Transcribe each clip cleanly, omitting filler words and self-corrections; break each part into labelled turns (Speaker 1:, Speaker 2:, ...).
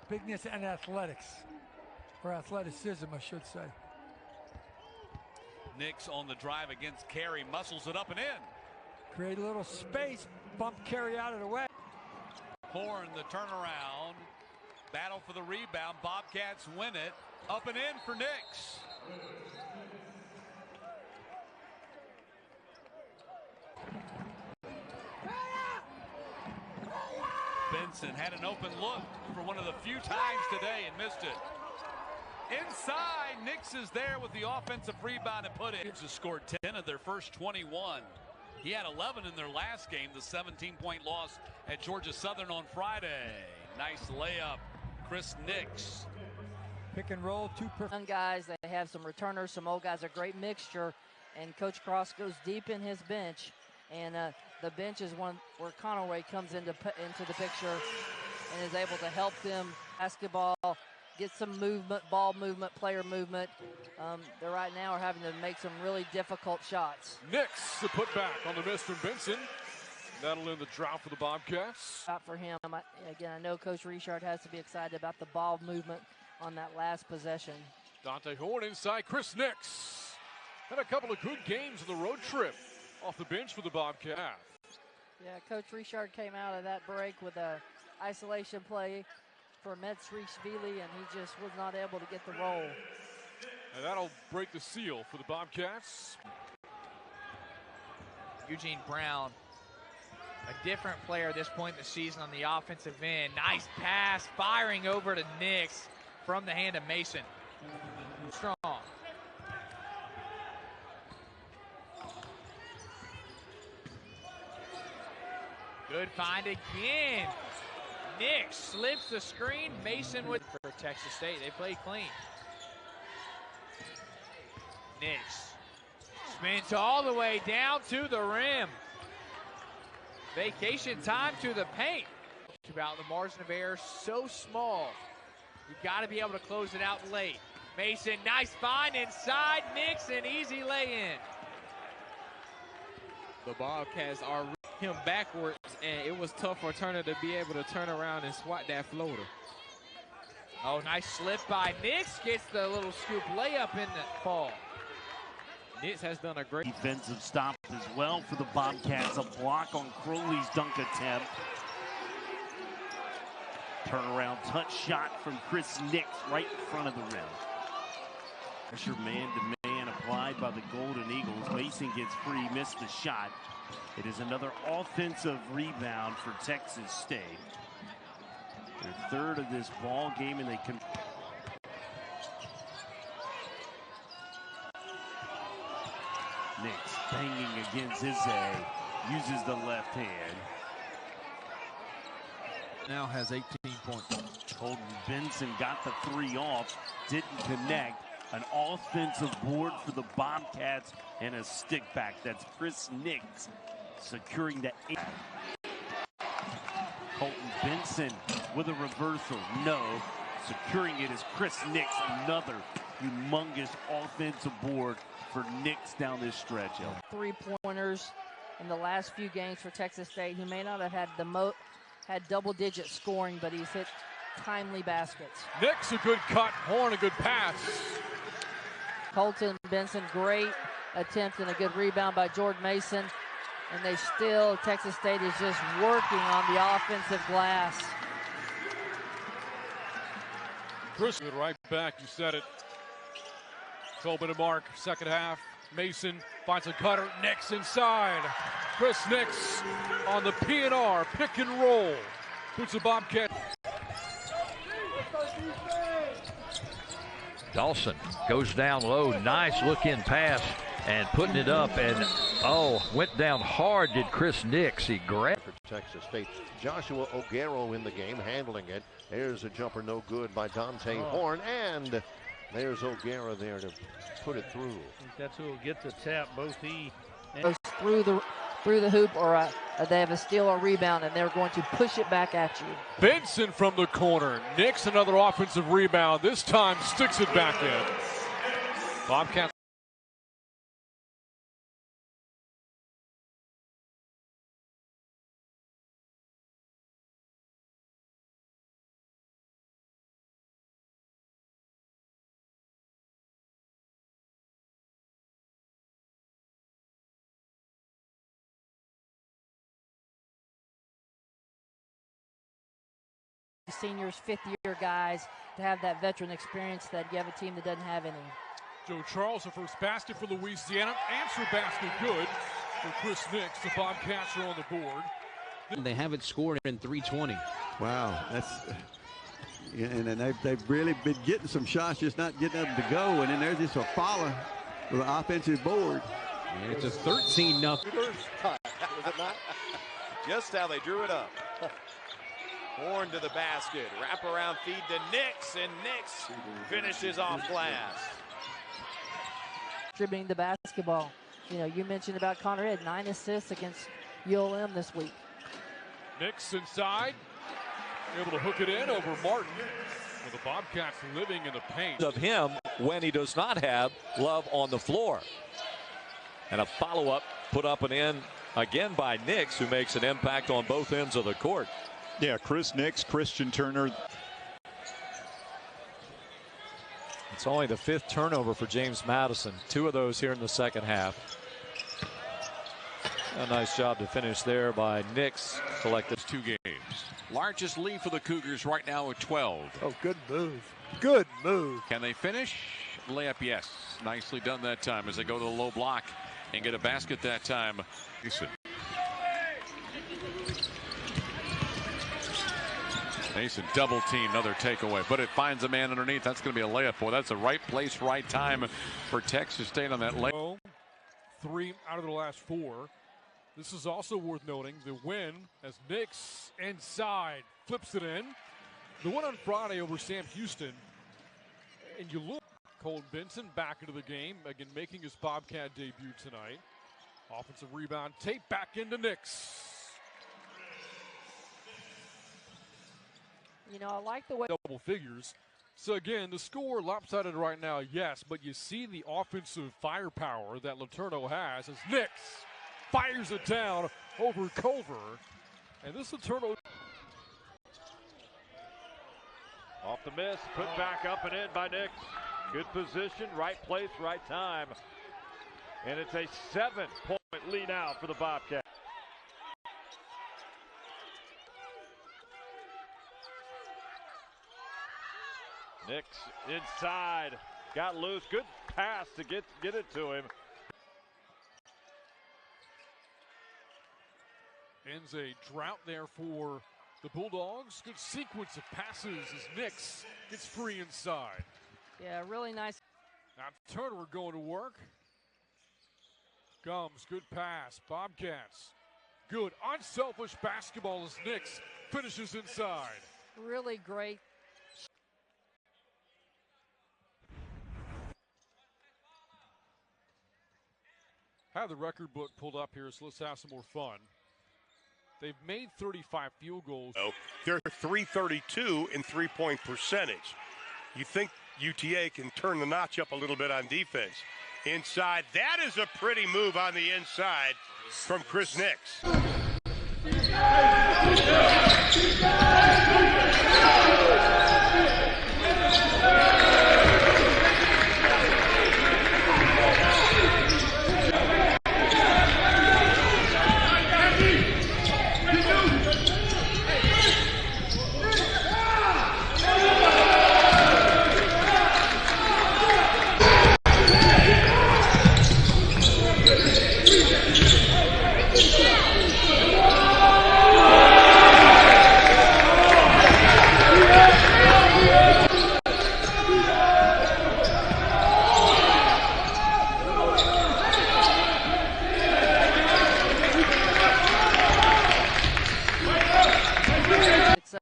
Speaker 1: bigness and athletics, or athleticism, I should say.
Speaker 2: Nix on the drive against Carey, muscles it up and in.
Speaker 1: Create a little space, bump Carey out of the way.
Speaker 2: Horn, the turnaround, battle for the rebound. Bobcats win it, up and in for Nix. Benson had an open look for one of the few times today and missed it. Inside, Nix is there with the offensive rebound and put in. Has scored 10 of their first 21. He had 11 in their last game, the 17-point loss at Georgia Southern on Friday. Nice layup, Chris Nix.
Speaker 1: Pick and roll, two
Speaker 3: young guys. They have some returners, some old guys. A great mixture, and Coach Cross goes deep in his bench, and the bench is one where Conaway comes into the picture and is able to help them basketball, get some movement, ball movement, player movement. They right now are having to make some really difficult shots.
Speaker 4: Nix, the putback on the miss from Benson. That'll end the drought for the Bobcats.
Speaker 3: Out for him. Again, I know Coach Richard has to be excited about the ball movement on that last possession.
Speaker 4: Dante Horn inside. Chris Nix had a couple of good games on the road trip off the bench for the Bobcats.
Speaker 3: Yeah, Coach Richard came out of that break with a isolation play for Metzrich-Vili, and he just was not able to get the roll.
Speaker 4: And that'll break the seal for the Bobcats.
Speaker 5: Eugene Brown, a different player at this point in the season on the offensive end. Nice pass, firing over to Nix from the hand of Mason. Strong. Good find again. Nix slips the screen. Mason with for Texas State. They play clean. Nix spins all the way down to the rim. Vacation time to the paint. About the margin of error so small. You got to be able to close it out late. Mason, nice find inside. Nix, an easy lay-in.
Speaker 6: The Bobcats are him backwards, and it was tough for Turner to be able to turn around and swat that floater.
Speaker 5: Oh, nice slip by Nix. Gets the little scoop layup in the fall.
Speaker 6: Nix has done a great
Speaker 7: defensive stop as well for the Bobcats. A block on Crowley's dunk attempt. Turnaround touch shot from Chris Nix right in front of the rim. Pressure man-to-man applied by the Golden Eagles. Mason gets free, missed the shot. It is another offensive rebound for Texas State. Their third of this ball game, and they can. Nix banging against Izzy, uses the left hand.
Speaker 8: Now has 18 points.
Speaker 7: Colton Benson got the three off, didn't connect. An offensive board for the Bobcats and a stick back. That's Chris Nix securing the 8. Colton Benson with a reversal. No. Securing it is Chris Nix. Another humongous offensive board for Nix down this stretch.
Speaker 3: 3-pointers in the last few games for Texas State. He may not have had had double-digit scoring, but he's hit timely baskets.
Speaker 4: Nix, a good cut. Horn, a good pass.
Speaker 3: Colton Benson, great attempt and a good rebound by Jordan Mason. And they still, Texas State is just working on the offensive glass.
Speaker 4: Chris, right back, you said it. 12-minute mark, second half. Mason finds a cutter. Nix inside. Chris Nix on the P&R, pick and roll. Puts the Bobcat.
Speaker 9: Dawson goes down low. Nice look-in pass and putting it up, and went down hard did Chris Nix. He grabbed
Speaker 10: for Texas State. Joshua O'Garo in the game, handling it. There's a jumper no good by Dante Horn, and there's O'Gara there to put it through.
Speaker 11: I think that's who will get the tap. Both he and
Speaker 3: goes through the hoop, or they have a steal or rebound, and they're going to push it back at you.
Speaker 4: Benson from the corner. Nix, another offensive rebound. This time sticks it back in. Bobcats
Speaker 3: seniors, fifth-year guys, to have that veteran experience that you have a team that doesn't have any.
Speaker 4: Joe Charles, the first basket for Louisiana. Answer basket good for Chris Nix. The Bobcats are on the board.
Speaker 8: They haven't scored in 3:20.
Speaker 12: Wow, and they've really been getting some shots, just not getting them to go. And then there's just a follow with an offensive board.
Speaker 8: And it's a 13-0.
Speaker 13: Was it not? Just how they drew it up. Horn to the basket, wrap around feed to Nix, and Nix finishes off glass.
Speaker 3: Distributing the basketball. You know, you mentioned about Connor Ed, 9 assists against ULM this week.
Speaker 4: Nix inside, able to hook it in over Martin. With the Bobcats living in the paint.
Speaker 14: Of him when he does not have Love on the floor. And a follow-up put up and in again by Nix, who makes an impact on both ends of the court.
Speaker 15: Yeah, Chris Nix, Christian Turner.
Speaker 14: It's only the 5th turnover for James Madison. 2 of those here in the second half. A nice job to finish there by Nix. Collected
Speaker 2: 2 games. Largest lead for the Cougars right now at 12.
Speaker 11: Oh, good move. Good move.
Speaker 2: Can they finish? Layup, yes. Nicely done that time as they go to the low block and get a basket that time. Mason double team, another takeaway, but it finds a man underneath. That's going to be a layup. Boy, that's the right place, right time for Texas State on that layup.
Speaker 4: 3 out of the last 4. This is also worth noting, the win as Nix inside flips it in. The one on Friday over Sam Houston. And you look, Colton Benson back into the game, again making his Bobcat debut tonight. Offensive rebound, tape back into Nix.
Speaker 3: You know, I like the way
Speaker 4: double figures. So again, the score lopsided right now, yes, but you see the offensive firepower that Letourneau has as Nix fires it down over Culver. And this Letourneau
Speaker 16: off the miss, put back up and in by Nix. Good position, right place, right time. And it's a 7-point lead now for the Bobcats. Nix inside, got loose, good pass to get it to him.
Speaker 4: Ends a drought there for the Bulldogs. Good sequence of passes as Nix gets free inside.
Speaker 3: Yeah, really nice.
Speaker 4: Now Turner going to work. Gums, good pass. Bobcats, good unselfish basketball as Nix finishes inside.
Speaker 3: Really great.
Speaker 4: Have the record book pulled up here, so let's have some more fun. They've made 35 field goals.
Speaker 17: Oh, they're .332 in three-point percentage. You think UTA can turn the notch up a little bit on defense. Inside, that is a pretty move on the inside from Chris Nix.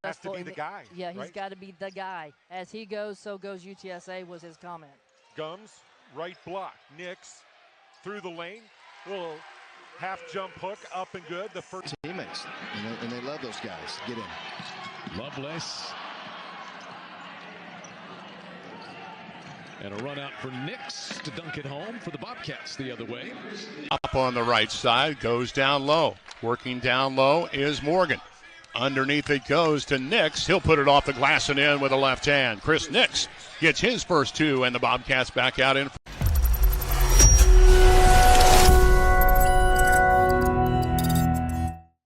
Speaker 18: Has to be the guy.
Speaker 3: Yeah, he's
Speaker 18: right?
Speaker 3: got to be the guy. As he goes, so goes UTSA was his comment.
Speaker 18: Gums, right block. Nix through the lane. Little half jump hook up and good. The first
Speaker 19: teammates, and they love those guys. Get in.
Speaker 20: Lovelace. And a run out for Nix to dunk it home for the Bobcats the other way.
Speaker 21: Up on the right side, goes down low. Working down low is Morgan. Underneath it goes to Nix. He'll put it off the glass and in with a left hand. Chris Nix gets his first 2, and the Bobcats back out in.